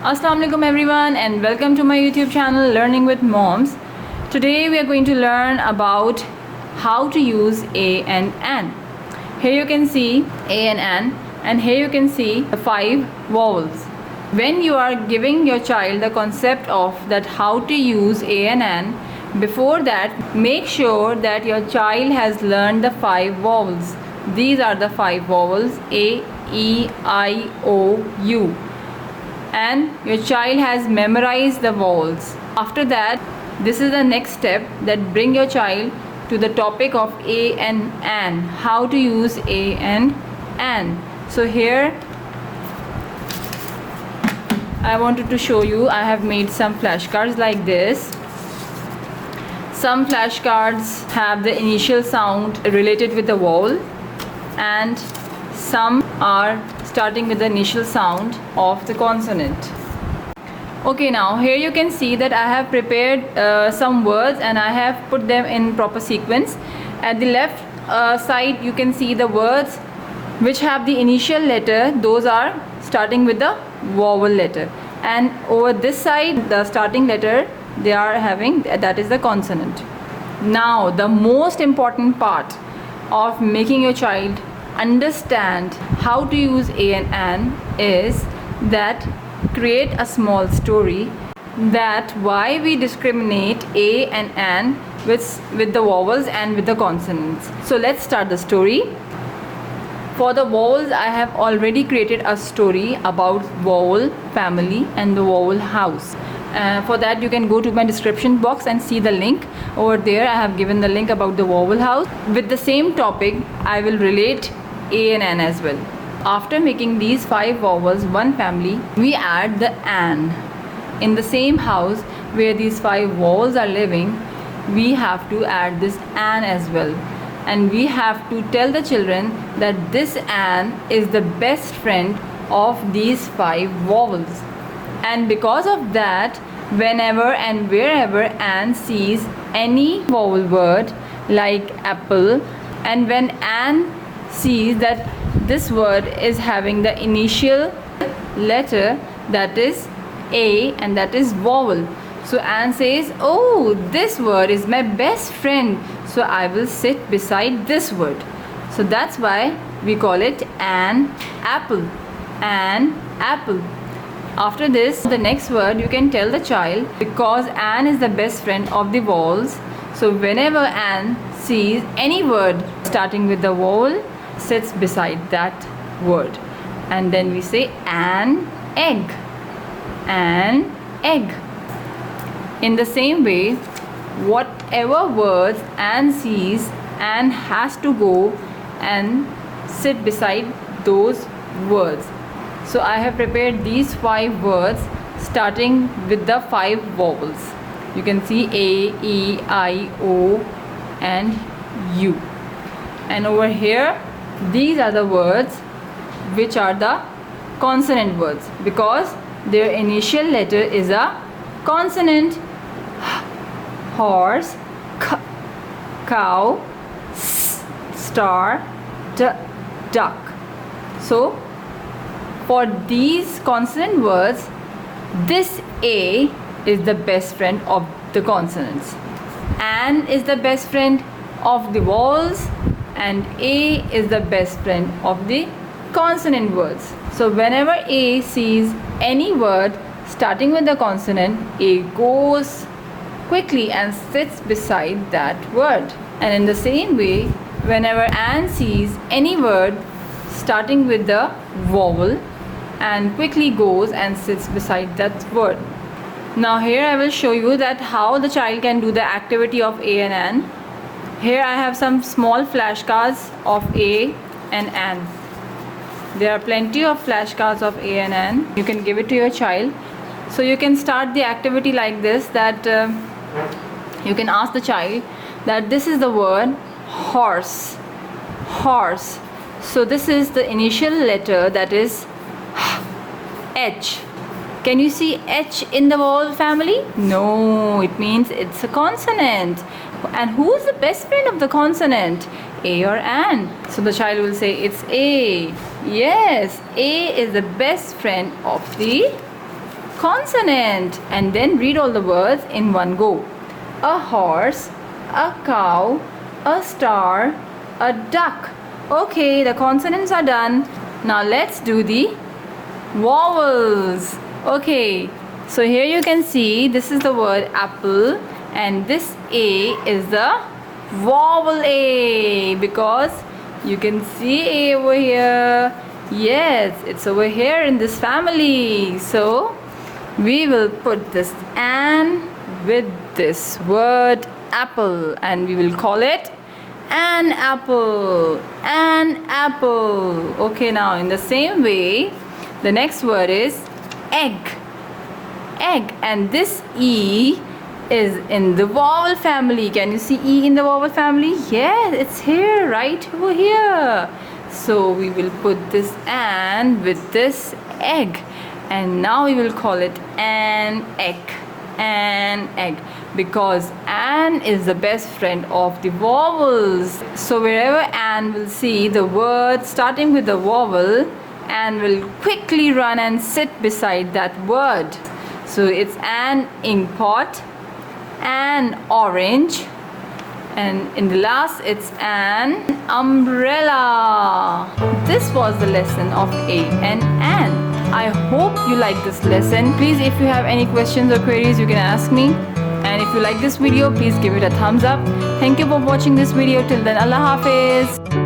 Assalamu alaikum everyone and welcome to my YouTube channel Learning with Moms. Today we are going to learn about how to use a and an. Here you can see a and here you can see the 5 vowels. When you are giving your child the concept of that how to use a and an, before that make sure that your child has learned the 5 vowels. These are the 5 vowels: A, E, I, O, U. And your child has memorized the vowels. After that, this is the next step that bring your child to the topic of a and an, how to use a and an. So here I wanted to show you, I have made some flashcards like this. Some flashcards have the initial sound related with the vowel and some are starting with the initial sound of the consonant. Okay, now here you can see that I have prepared some words and I have put them in proper sequence. At the left side you can see the words which have the initial letter, those are starting with the vowel letter, and over this side the starting letter they are having, that is the consonant. Now the most important part of making your child understand how to use a and an is that create a small story that why we discriminate a and an with the vowels and with the consonants. So let's start the story. For the vowels, I have already created a story about vowel family and the vowel house. For that you can go to my description box and see the link. Over there I have given the link about the vowel house. With the same topic I will relate a and an as well. After making these 5 vowels one family, we add the an. In the same house where these 5 vowels are living, we have to add this an as well. And we have to tell the children that this an is the best friend of these 5 vowels. And because of that, whenever and wherever an sees any vowel word like apple, and when an sees that this word is having the initial letter that is A and that is vowel, so Anne says, oh, this word is my best friend, so I will sit beside this word. So that's why we call it an apple. An apple. After this, the next word you can tell the child, because Anne is the best friend of the vowels, so whenever Anne sees any word starting with the vowel, sits beside that word, and then we say an egg. An egg. In the same way, whatever words Anne sees, Anne has to go and sit beside those words. So I have prepared these 5 words starting with the 5 vowels. You can see A, E, I, O and U. And over here these are the words which are the consonant words, because their initial letter is a consonant. Horse, cow, star, duck. So for these consonant words, this A is the best friend of the consonants. An is the best friend of the vowels and A is the best friend of the consonant words. So whenever A sees any word starting with the consonant, A goes quickly and sits beside that word. And in the same way, whenever Anne sees any word starting with the vowel, and quickly goes and sits beside that word. Now here I will show you that how the child can do the activity of a and an. Here I have some small flashcards of a and an. There are plenty of flashcards of a and an. You can give it to your child. So you can start the activity like this, that you can ask the child that this is the word horse. Horse. So this is the initial letter, that is H. Can you see H in the vowel family? No, it means it's a consonant. And who is the best friend of the consonant? A or an? So the child will say it's A. Yes, A is the best friend of the consonant. And then read all the words in one go. A horse, a cow, a star, a duck. Okay, the consonants are done. Now let's do the vowels. Okay, so here you can see this is the word apple, and this A is the vowel A, because you can see A over here. Yes, it's over here in this family. So we will put this an with this word apple, and we will call it an apple. An apple. Okay, now in the same way, the next word is egg. Egg, and this E is in the vowel family. Can you see E in the vowel family? Yes, it's here, right over here. So we will put this an with this egg, and now we will call it an egg. An egg, because an is the best friend of the vowels. So wherever an will see the word starting with the vowel, an will quickly run and sit beside that word. So it's an ink pot, an orange, and in the last it's an umbrella. This was the lesson of A and an. I hope you like this lesson. Please, if you have any questions or queries, you can ask me. And if you like this video, please give it a thumbs up. Thank you for watching this video. Till then, Allah Hafiz.